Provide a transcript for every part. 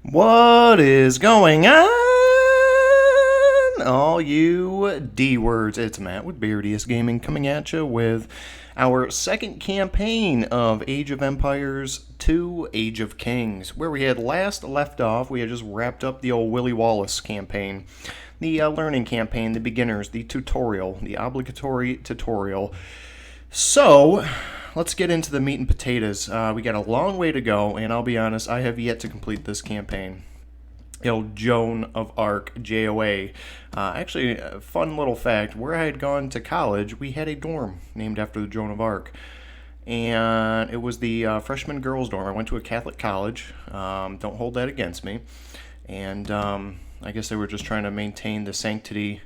What is going on, all you D words? It's Matt with Beardius Gaming coming at you with our second campaign of Age of Empires 2 Age of Kings. Where we had last left off, we had just wrapped up the old Willie Wallace campaign, the learning campaign, the beginners, the tutorial, the obligatory tutorial. So, let's get into the meat and potatoes. We got a long way to go, and I'll be honest, I have yet to complete this campaign. Joan of Arc, JOA. Actually, a fun little fact, where I had gone to college, we had a dorm named after the Joan of Arc. And it was the freshman girls' dorm. I went to a Catholic college. Don't hold that against me. And I guess they were just trying to maintain the sanctity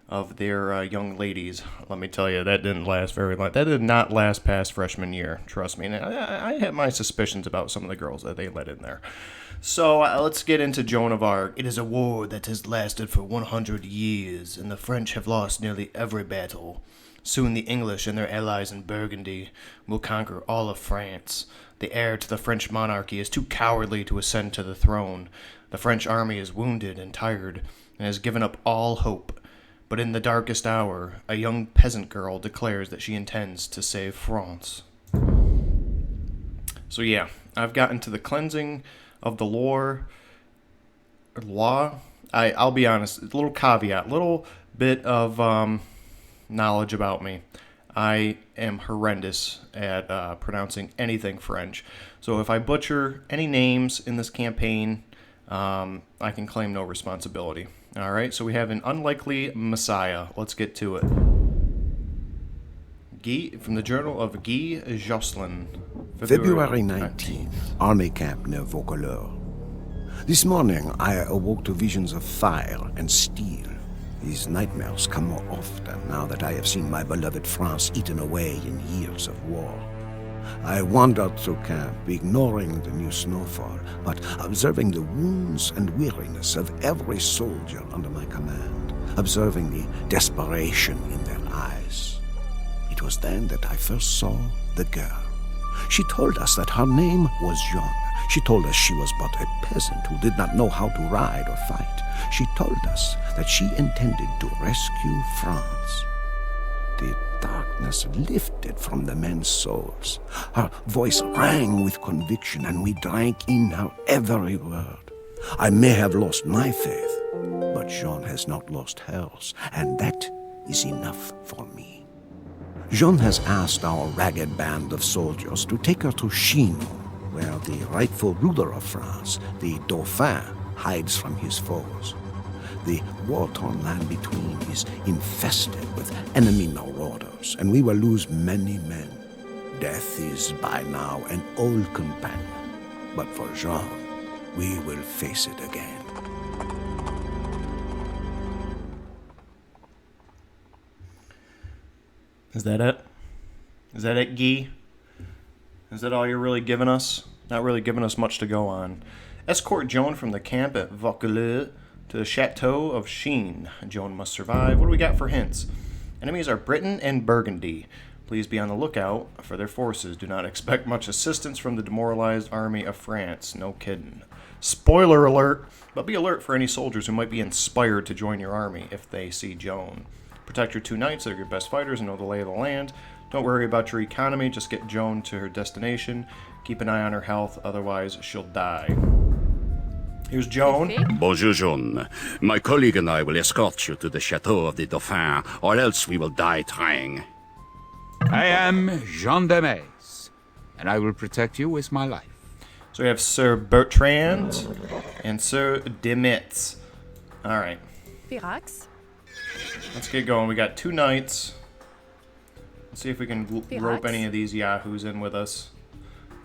of their young ladies. Let me tell you, that didn't last very long. That did not last past freshman year, trust me. And I had my suspicions about some of the girls that they let in there. So let's get into Joan of Arc. It is a war that has lasted for 100 years, and the French have lost nearly every battle. Soon the English and their allies in Burgundy will conquer all of France. The heir to the French monarchy is too cowardly to ascend to the throne. The French army is wounded and tired, and has given up all hope. But in the darkest hour, a young peasant girl declares that she intends to save France. So yeah, I've gotten to the cleansing of the law. I'll be honest, a little caveat, little bit of knowledge about me. I am horrendous at pronouncing anything French. So if I butcher any names in this campaign, I can claim no responsibility. All right, so we have an unlikely messiah. Let's get to it. Guy, from the Journal of Guy Jocelyn. February 19th, Army Camp near Vaucouleurs. This morning, I awoke to visions of fire and steel. These nightmares come more often now that I have seen my beloved France eaten away in years of war. I wandered through camp, ignoring the new snowfall, but observing the wounds and weariness of every soldier under my command, observing the desperation in their eyes. It was then that I first saw the girl. She told us that her name was Jeanne. She told us she was but a peasant who did not know how to ride or fight. She told us that she intended to rescue France. The darkness lifted from the men's souls. Her voice rang with conviction, and we drank in her every word. I may have lost my faith, but Jeanne has not lost hers, and that is enough for me. Jeanne has asked our ragged band of soldiers to take her to Chinon, where the rightful ruler of France, the Dauphin, hides from his foes. The war-torn land between is infested with enemy marauders, and we will lose many men. Death is by now an old companion, but for Jean, we will face it again. Is that it? Is that it, Guy? Is that all you're really giving us? Not really giving us much to go on. Escort Joan from the camp at Vaucouleurs to the Chateau of Chinon. Joan must survive. What do we got for hints? Enemies are Britain and Burgundy. Please be on the lookout for their forces. Do not expect much assistance from the demoralized army of France. No kidding. Spoiler alert, but be alert for any soldiers who might be inspired to join your army if they see Joan. Protect your two knights. They're your best fighters and know the lay of the land. Don't worry about your economy. Just get Joan to her destination. Keep an eye on her health, otherwise she'll die. Here's Joan. Bonjour, Joan. My colleague and I will escort you to the Chateau of the Dauphin, or else we will die trying. I am Jean de Maze, and I will protect you with my life. So we have Sir Bertrand and Sir Demetz. All right. Firax. Let's get going. We got two knights. Let's see if we can rope any of these yahoos in with us.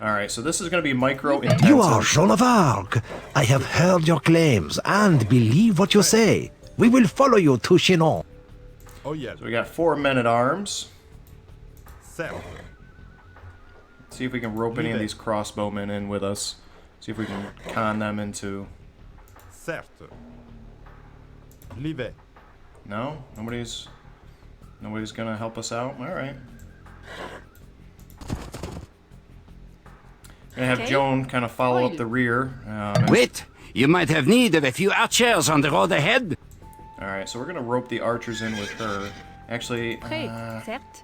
All right, so this is going to be micro-intensive. You are Joan of Arc. I have heard your claims and believe what you say. We will follow you to Chinon. Oh, yeah. So we got 4 men-at-arms. Certes. See if we can rope any of these crossbowmen in with us. See if we can con them into... Certes. J'y vais. No? Nobody's going to help us out? All right. Gonna have Joan kind of follow up the rear. Wait! You might have need of a few archers on the road ahead. Alright, so we're gonna rope the archers in with her. Actually, Prêt, certes.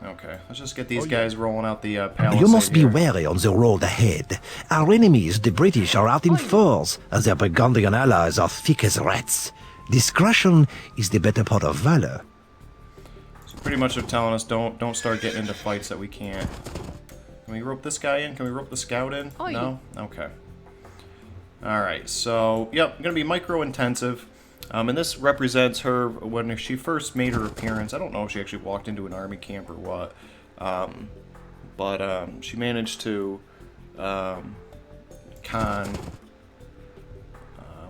okay, let's just get these guys rolling out the palisade You must be here. wary on the road ahead. Our enemies, the British, are out in force, as their Burgundian allies are thick as rats. Discretion is the better part of valor. So pretty much they're telling us don't start getting into fights that we can't. Can we rope this guy in? Can we rope the scout in? Oh, No? Okay. Alright, so, yep, going to be micro-intensive. And this represents her when she first made her appearance. I don't know if she actually walked into an army camp or what. But she managed to con...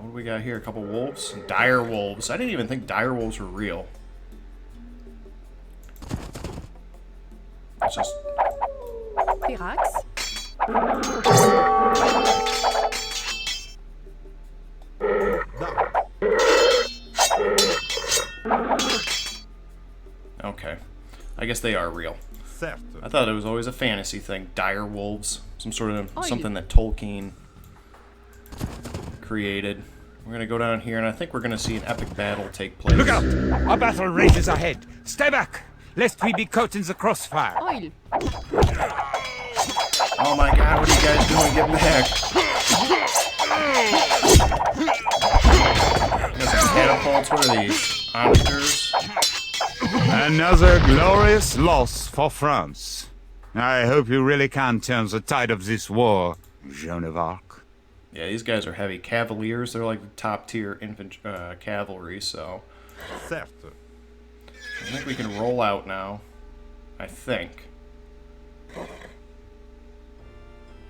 what do we got here? A couple wolves? Dire wolves. I didn't even think dire wolves were real. It's just... Firax. Okay. I guess they are real. Certes. I thought it was always a fantasy thing. Dire wolves. Some sort of Oh, something that Tolkien created. We're gonna go down here and I think we're gonna see an epic battle take place. Look out! A battle rages ahead. Stay back, lest we be caught in the crossfire. Oil. Oh my god, what are you guys doing? Get back! Got some catapults. What are these? Onagers? Another glorious loss for France. I hope you really can turn the tide of this war, Joan of Arc. Yeah, these guys are heavy. Cavaliers, they're like the top tier cavalry, so... Certes. I think we can roll out now. I think.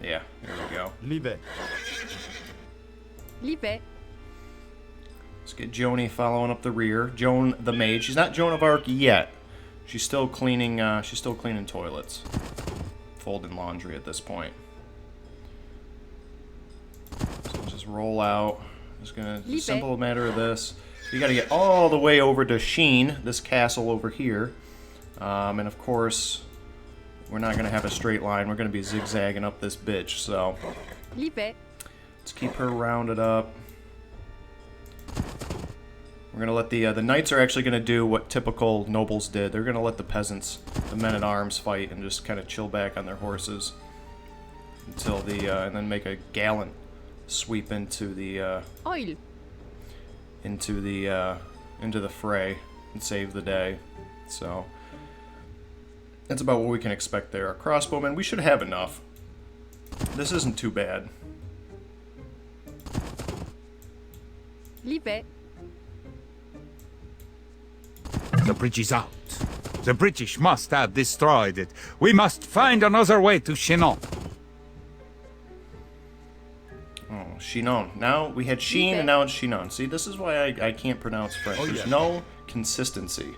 Yeah, here we go. Livet. Livet. Let's get Joni following up the rear. Joan the maid. She's not Joan of Arc yet. She's still cleaning toilets. Folding laundry at this point. So let's just roll out. Just gonna Leave simple matter of this. You gotta get all the way over to Sheen, this castle over here. And of course, we're not gonna have a straight line. We're gonna be zigzagging up this bitch, so Livet. let's keep her rounded up. We're gonna let the knights are actually gonna do what typical nobles did. They're gonna let the peasants, the men-at-arms, fight and just kind of chill back on their horses until and then make a gallant sweep into the Oil. into the fray and save the day. So that's about what we can expect there. Our crossbowmen, we should have enough. This isn't too bad. Livet. The bridge is out. The British must have destroyed it. We must find another way to Chinon. Oh, Chinon. Now we had Sheen and now it's Chinon. See, this is why I can't pronounce French. Oh, There's yeah. no consistency.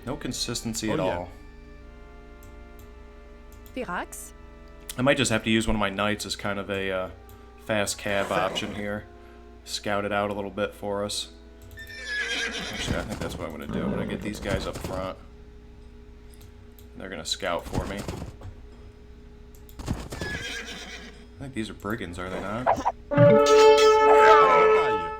No consistency at yeah. all. Firax. I might just have to use one of my knights as kind of a fast cab option here. Scout it out a little bit for us. Actually, I think that's what I'm going to do. I'm going to get these guys up front. They're going to scout for me. I think these are brigands, are they not? Bataille.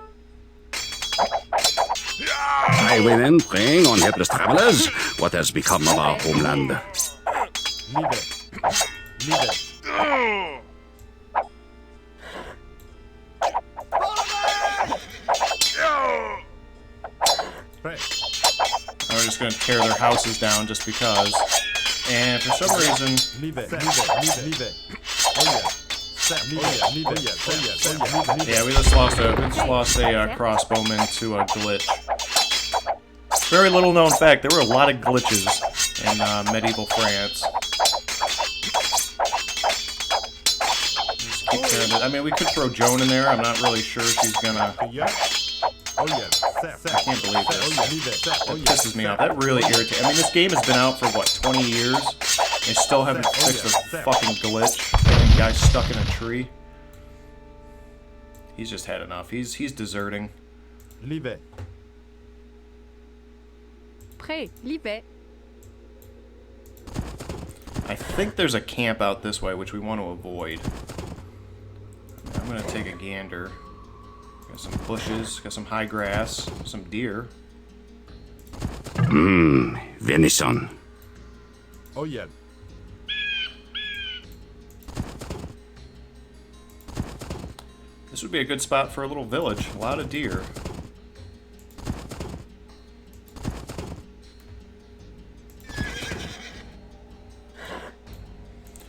Highwaymen preying on helpless travelers. What has become of our homeland? Livet. Livet. Prêt. I'm just going to tear their houses down just because. And for some reason, Livet. Livet. Livet. Oh yeah. Certes. Livet. Oh yes. Oh yes. Oh yes. Livet. yeah, we just lost a crossbowman to a glitch. Very little known fact, there were a lot of glitches in medieval France. Just keep tearing it. I mean, we could throw Joan in there. I'm not really sure she's gonna. Yeah. Oh yes. Certes. I can't believe Oh this. yes. Livet. Certes. Oh That yes. pisses me off. That really irritates. I mean, this game has been out for what, 20 years? They still haven't fixed a fucking glitch. The guy's stuck in a tree. He's just had enough. He's deserting. Livet. Prêt. Livet. I think there's a camp out this way, which we want to avoid. gonna take a gander. Got some bushes, got some high grass, some deer. Venison. Oh yeah. This would be a good spot for a little village. A lot of deer.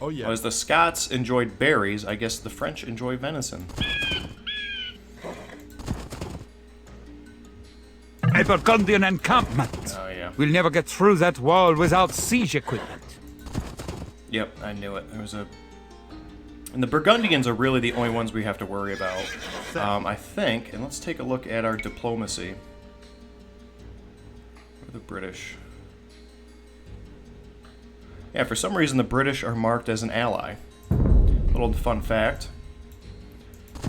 Oh yeah. Well, as the Scots enjoyed berries, I guess the French enjoy venison. A Burgundian encampment. Oh, yeah. We'll never get through that wall without siege equipment. Yep, I knew it. There was a... And the Burgundians are really the only ones we have to worry about. I think, and let's take a look at our diplomacy. Or the British. Yeah, for some reason the British are marked as an ally. Little fun fact.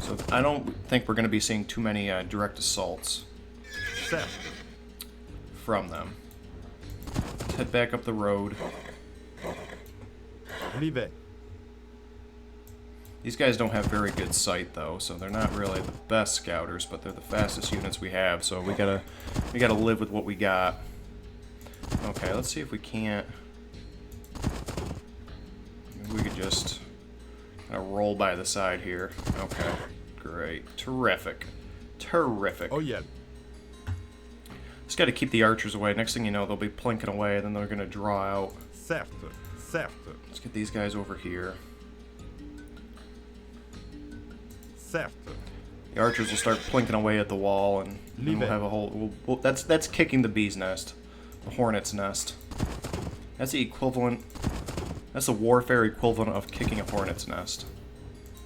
So I don't think we're going to be seeing too many direct assaults Certo. from them. Let's head back up the road. Livet. These guys don't have very good sight though, so they're not really the best scouters, but they're the fastest units we have, so we gotta live with what we got. Okay, let's see if we can't... Maybe we could just kind of roll by the side here. Okay, great. Terrific. Terrific. Oh yeah. Just gotta keep the archers away. Next thing you know, they'll be plinking away, and then they're gonna draw out. Certo. Certo. Let's get these guys over here. Certo. The archers will start plinking away at the wall, and then we'll have a whole... that's kicking the bee's nest. The hornet's nest. That's the equivalent... That's the warfare equivalent of kicking a hornet's nest.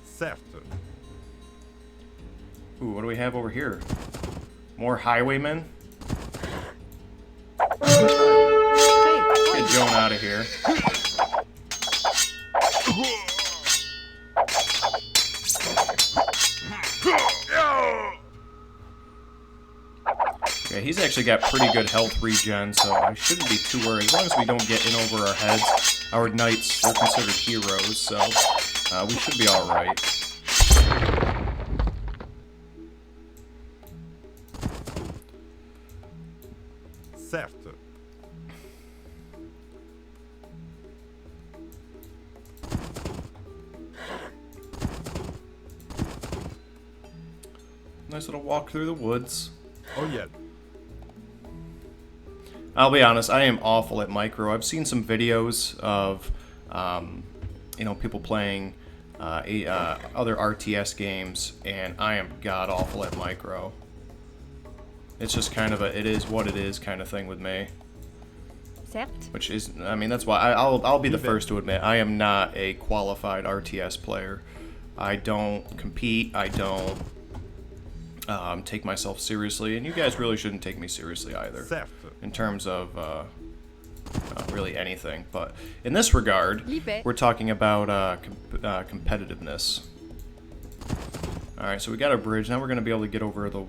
Certo. Ooh, what do we have over here? More highwaymen? Get Joan out of here. Yeah, he's actually got pretty good health regen, so I shouldn't be too worried. As long as we don't get in over our heads. Our knights, they're considered heroes, so we should be alright. Certo. Nice little walk through the woods. Oh yeah. I'll be honest, I am awful at micro. I've seen some videos of, you know, people playing other RTS games, and I am god-awful at micro. It's just kind of a, it is what it is kind of thing with me. Certes. Which is, I mean, that's why I'll be the first to admit, I am not a qualified RTS player. I don't compete, I don't take myself seriously, and you guys really shouldn't take me seriously either. Certo. In terms of really anything. But in this regard, we're talking about competitiveness. Alright, so we got our bridge. Now we're going to be able to get over the...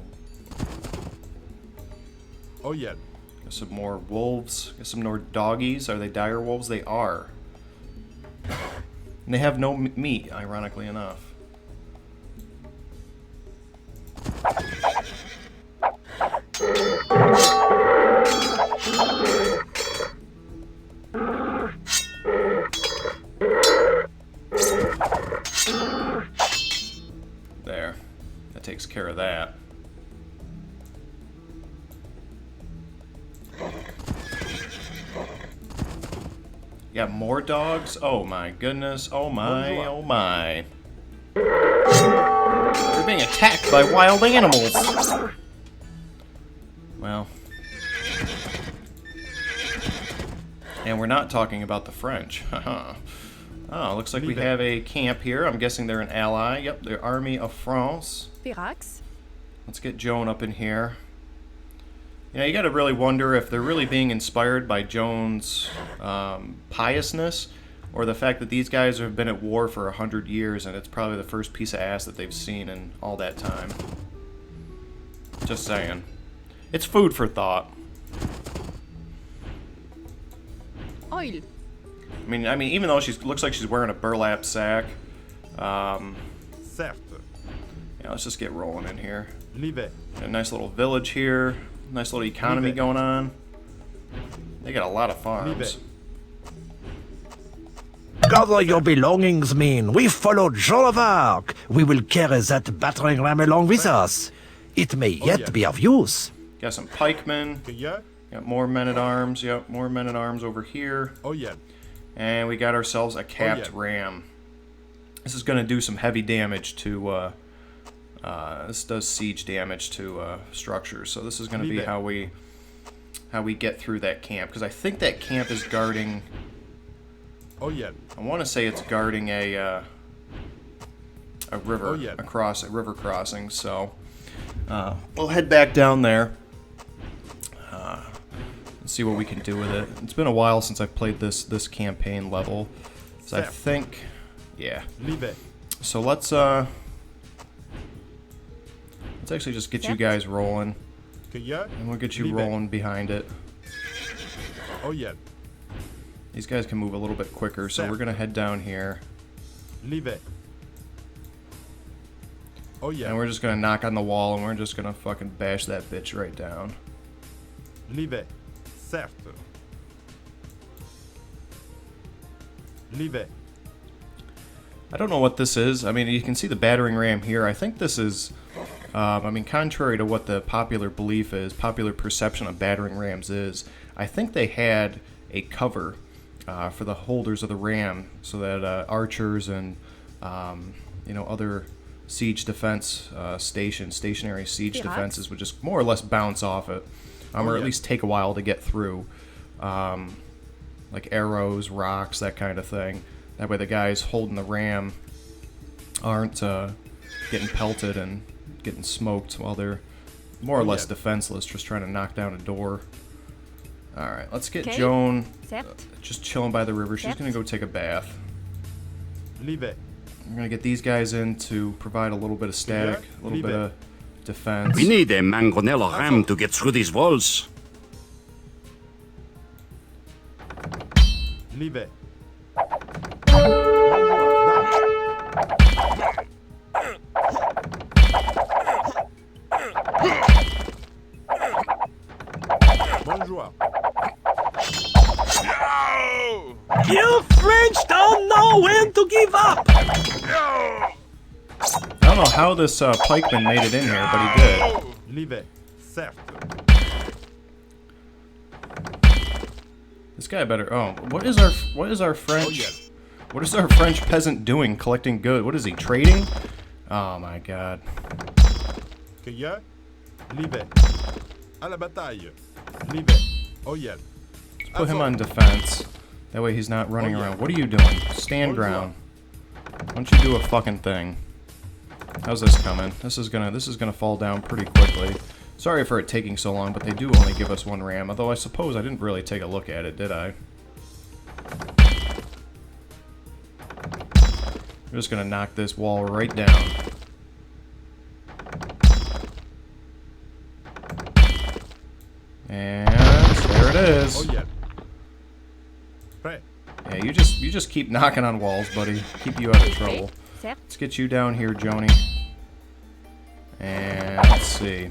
Oh yeah. Get some more wolves. Get some more doggies. Are they dire wolves? They are. And they have no meat, ironically enough. There. That takes care of that. You got more dogs? Oh my goodness. Oh my, oh my. We're being attacked by wild animals. Well. And we're not talking about the French. Haha. Oh, looks like we have a camp here. I'm guessing they're an ally. Yep, they're Army of France. Pirax. Let's get Joan up in here. You know, you got to really wonder if they're really being inspired by Joan's piousness, or the fact that these guys have been at war for 100 years and it's probably the first piece of ass that they've seen in all that time. Just saying. It's food for thought. Oil. I mean, even though she looks like she's wearing a burlap sack, Certo. Yeah, let's just get rolling in here. Livet. Got a nice little village here. Nice little economy Leave it. going on. They got a lot of farms. Gather your belongings, men. We follow Joan of Arc. We will carry that battering ram along with us. It may yet yeah. be of use. Got some pikemen. Cueilleur. Got more men-at-arms. Yep, more men-at-arms over here. Oyel. And we got ourselves a capped yeah. ram. This is going to do some heavy damage to... this does siege damage to structures. So this is going to be Leave it. how we get through that camp. Because I think that camp is guarding... Oyel. I want to say it's guarding a river, Oh, yeah. a river crossing. So we'll head back down there and see what we can do with it. It's been a while since I've played this campaign level, so I Fair. think, yeah. Livet. So let's actually just get you guys rolling, Cueilleur. and we'll get you Livet. rolling behind it. Oyel. These guys can move a little bit quicker, so Fair. we're gonna head down here. Livet. Oyel. And we're just gonna knock on the wall, and we're just gonna fucking bash that bitch right down. Livet. Certes. Livet. I don't know what this is. I mean, you can see the battering ram here. I think this is, I mean, contrary to what the popular belief is, popular perception of battering rams is, I think they had a cover for the holders of the ram so that archers and, you know, other siege defense stationary siege Pirates? defenses would just more or less bounce off it, or at yeah. least take a while to get through. Like arrows, rocks, that kind of thing. That way the guys holding the ram aren't getting pelted and getting smoked while they're more or less yeah. defenseless, just trying to knock down a door. Alright, let's get Okay. Joan Certes. just chilling by the river. She's Yep. going to go take a bath. Livet. We're going to get these guys in to provide a little bit of static, a little Leave bit it. of defense. We need a mangonella ram to get through these walls. Livet. Bonjour. You French don't know when to give up! I don't know how this pikeman made it in here, but he did. Livet. Certes. This guy better. Oh, what is our French? yes. What is our French peasant doing? Collecting good. What is he trading? Oh my God. Cueilleur. Livet. À la bataille. Livet. Oyel. Put him on defense. That way he's not running Oh, yeah. around. What are you doing? Stand Bonjour. ground. Why don't you do a fucking thing? How's this coming? This is gonna fall down pretty quickly. Sorry for it taking so long, but they do only give us one ram. Although I suppose I didn't really take a look at it, did I? We're just gonna knock this wall right down. And there it is. Oyel. Prêt. Yeah, you just keep knocking on walls, buddy. Keep you out of trouble. Certes. Let's get you down here, Joni. And let's see.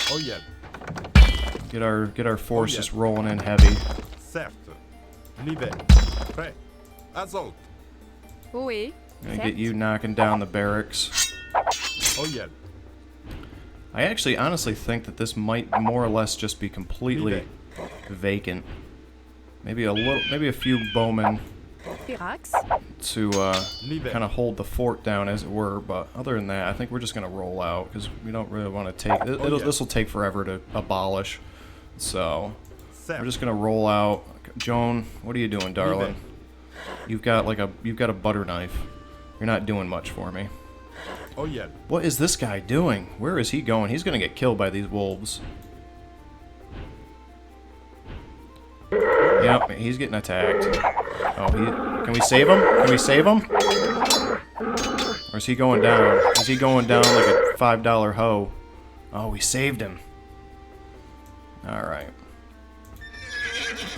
Oyel. Get our force yeah. just rolling in heavy. Certes. Livet. Prêt. Assault. Oui. Gonna get you knocking down the barracks. Oyel. I actually honestly think that this might more or less just be completely vacant. Maybe a few bowmen Pirates. to Leave it. kind of hold the fort down, as it were. But other than that, I think we're just gonna roll out because we don't really want to take. yeah. This will take forever to abolish. So we're Certes. just gonna roll out. Joan, what are you doing, darling? You've got a butter knife. You're not doing much for me. Oyel. What is this guy doing? Where is he going? He's gonna get killed by these wolves. Yep, he's getting attacked. Oh, can we save him? Can we save him? Or is he going down? Is he going down like a $5 hoe? Oh, we saved him. Alright.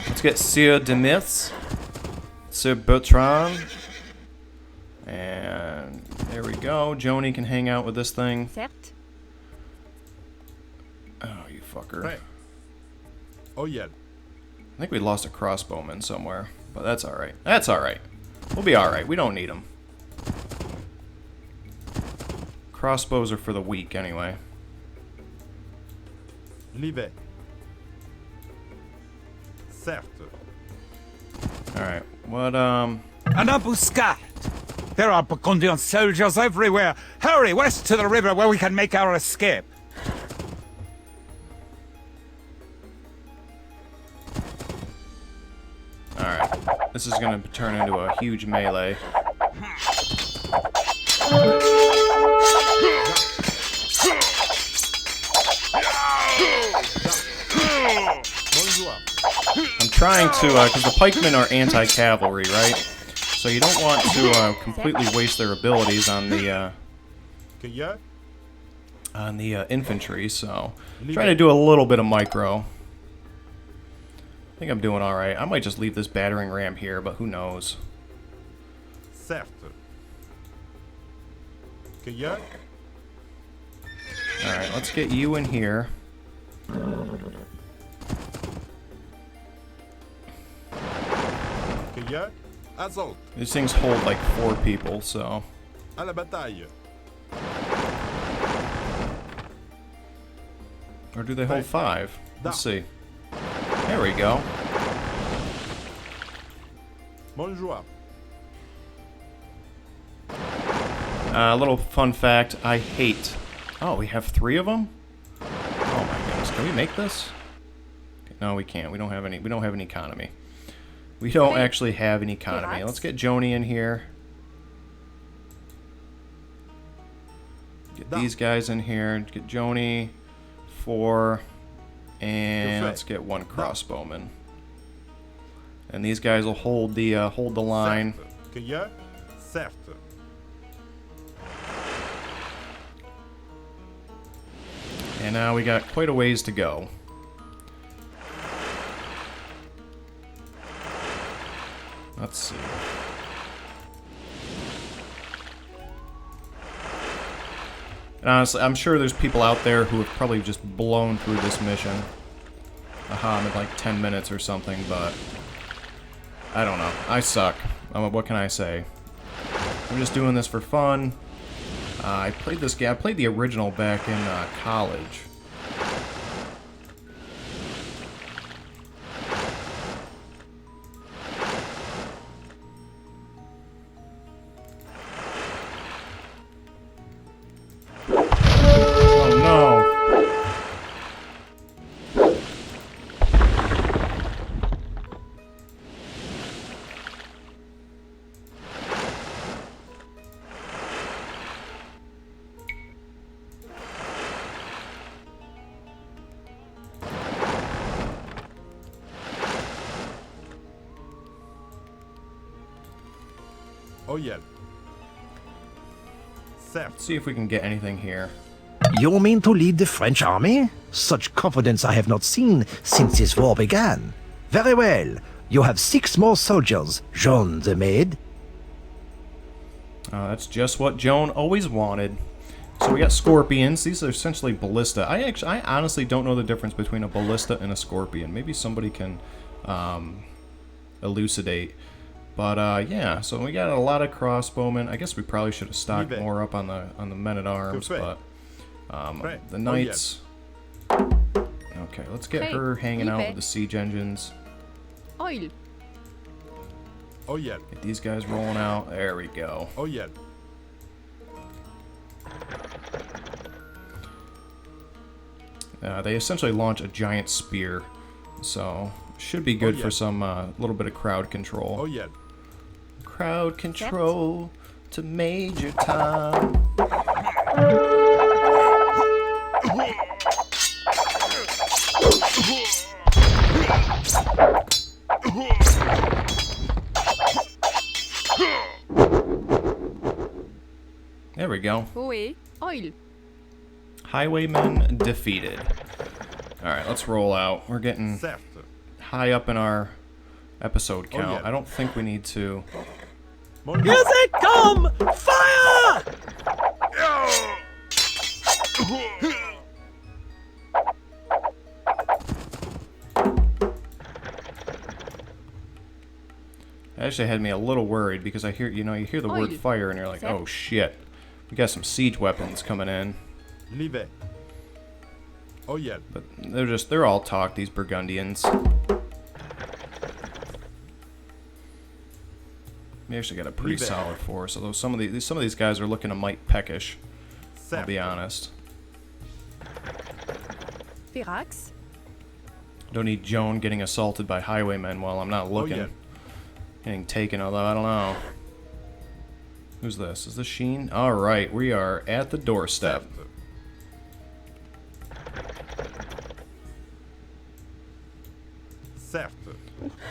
Let's get Sir Demis. Sir Bertrand. And there we go. Joni can hang out with this thing. Certes. Oh, you fucker. Prêt. Oyel. I think we lost a crossbowman somewhere, but that's alright. That's alright. We'll be alright. We don't need them. Crossbows are for the weak, anyway. J'y vais. Certes. Alright. What, An embuscade! There are Burgundian soldiers everywhere! Hurry, west to the river where we can make our escape! Alright. This is gonna turn into a huge melee. Bonjour. I'm trying to, because the pikemen are anti-cavalry, right? So you don't want to completely waste their abilities on the Cueilleur. infantry, so trying to do a little bit of micro. I think I'm doing alright. I might just leave this battering ram here, but who knows. Certes. Cueilleur. Alright, let's get you in here. Cueilleur. Azote. These things hold like 4 people, so... À la bataille. Or do they hold 5? Let's see. There we go. Bonjour. A little fun fact, I hate... Oh, we have 3 of them? Oh my goodness, can we make this? No, we can't. We don't have any economy. We don't actually have an economy. Let's get Joni in here. Get these guys in here. Get Joni, 4, and let's get 1 crossbowman. And these guys will hold the line. Certes. Cueilleur. Certes. And now we got quite a ways to go. Let's see. And honestly, I'm sure there's people out there who have probably just blown through this mission. Aha, in like 10 minutes or something, but... I don't know. I suck. What can I say? I'm just doing this for fun. I played this game. I played the original back in college. Oh no! Oyel. Certes. Let's see if we can get anything here. You mean to lead the French army? Such confidence I have not seen since this war began. Very well. You have 6 more soldiers, Jean the maid. That's just what Joan always wanted. So we got scorpions. These are essentially ballista. I honestly don't know the difference between a ballista and a scorpion. Maybe somebody can elucidate. But yeah, so we got a lot of crossbowmen. I guess we probably should have stocked more up on the men at arms, but the knights. Okay, let's get her hanging out with the siege engines. Oil. Oyel. Get these guys rolling out. There we go. Oyel. They essentially launch a giant spear, so should be good for some little bit of crowd control. Oyel. Crowd control to Major Tom. There we go. Ohé. Oil. Highwaymen defeated. Alright, let's roll out. We're getting Certes. high up in our episode count. yeah. I don't think we need to Mon Here they come! Fire! Actually had me a little worried because I hear, you hear the word Oil. fire and you're like, oh shit, we got some siege weapons coming in. Livet. Oil. But they're all talk, these Burgundians. We actually got a pretty Livet. solid force, although some of these guys are looking a mite peckish. I'll be honest. Firax. Don't need Joan getting assaulted by highwaymen while I'm not looking. yeah. Getting taken, although I don't know. Who's this? Is this Sheen? Alright, we are at the doorstep. Certes.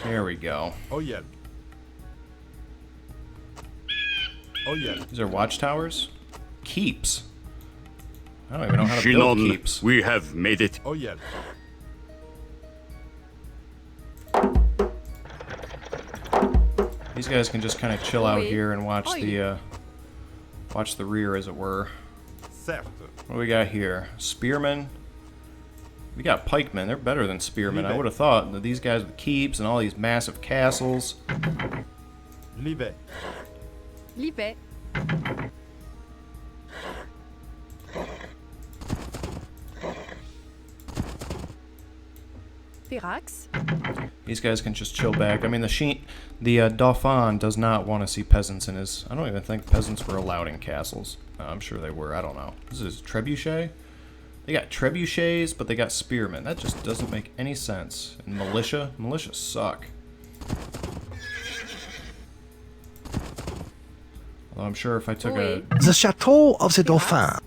There we go. Oil. Oil. These are watchtowers? Keeps. I don't even know how to build Chinon, keeps. we have made it. Oil. These guys can just kind of chill out Oi. here and watch Oi. the rear, as it were. Certes. What do we got here? Spearmen. We got pikemen. They're better than spearmen. I Livet. would have thought that these guys with keeps and all these massive castles. Livet. Livet. Firax. These guys can just chill back. I mean, the Dauphin does not want to see peasants in his. I don't even think peasants were allowed in castles. I'm sure they were. I don't know. This is trebuchet. They got trebuchets, but they got spearmen. That just doesn't make any sense. And militia suck. Although I'm sure if I took a The Chateau of the Dauphin.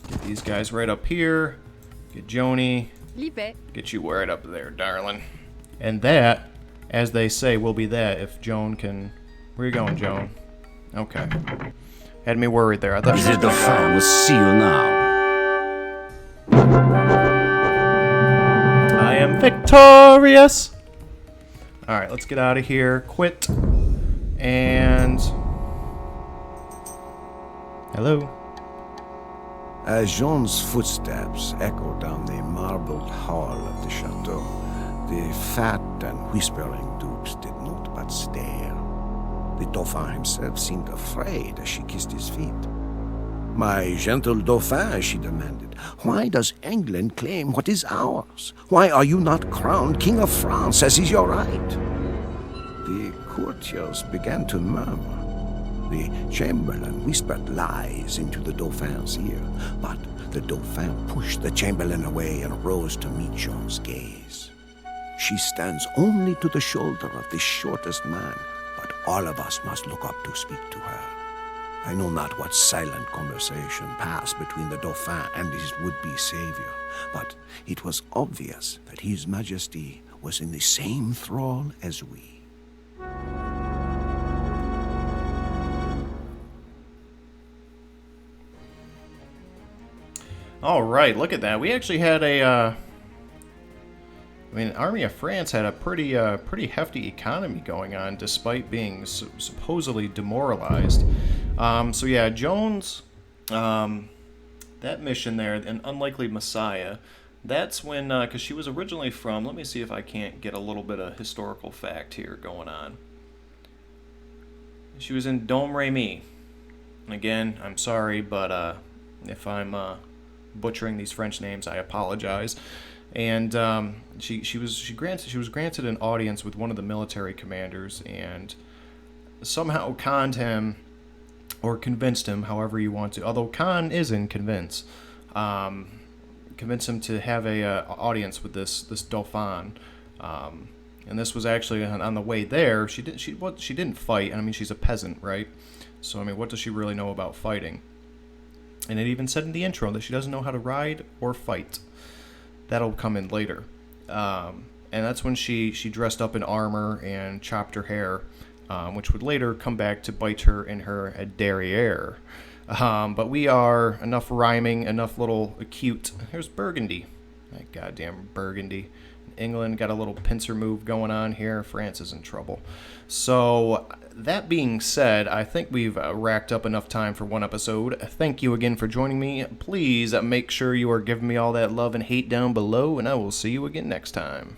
get these guys right up here, get Joni, Livet. get you right up there, darling. And that, as they say, will be that if Joan can. Where you going, Joan? Okay. Had me worried there. I thought she The was gonna Dauphin will see you now. I am victorious! Alright, let's get out of here. Quit. And. Hello. As Jean's footsteps echoed down the marbled hall of the chateau, the fat and whispering dukes did not but stare. The Dauphin himself seemed afraid as she kissed his feet. My gentle Dauphin, she demanded, why does England claim what is ours? Why are you not crowned King of France, as is your right? The courtiers began to murmur. The chamberlain whispered lies into the Dauphin's ear, but the Dauphin pushed the chamberlain away and rose to meet Jean's gaze. She stands only to the shoulder of the shortest man, but all of us must look up to speak to her. I know not what silent conversation passed between the Dauphin and his would-be savior, but it was obvious that His Majesty was in the same thrall as we. Alright, look at that. We actually had Army of France had a pretty hefty economy going on, despite being supposedly demoralized. So yeah, Jones, that mission there, an unlikely Messiah, that's when, because she was originally from, let me see if I can't get a little bit of historical fact here going on. She was in Domremy. Again, I'm sorry, but if I'm butchering these French names, I apologize. And she was granted an audience with one of the military commanders, and somehow conned him, or convinced him, however you want to. Although con isn't convince, convinced him to have a audience with this Dauphin. And this was actually on the way there. She didn't fight. I mean, she's a peasant, right? So I mean, what does she really know about fighting? And it even said in the intro that she doesn't know how to ride or fight. That'll come in later. And that's when she dressed up in armor and chopped her hair, which would later come back to bite her in her derriere. But we are enough rhyming, enough little acute. Here's Burgundy. That goddamn Burgundy. England got a little pincer move going on here. France is in trouble. So, that being said, I think we've racked up enough time for one episode. Thank you again for joining me. Please make sure you are giving me all that love and hate down below, and I will see you again next time.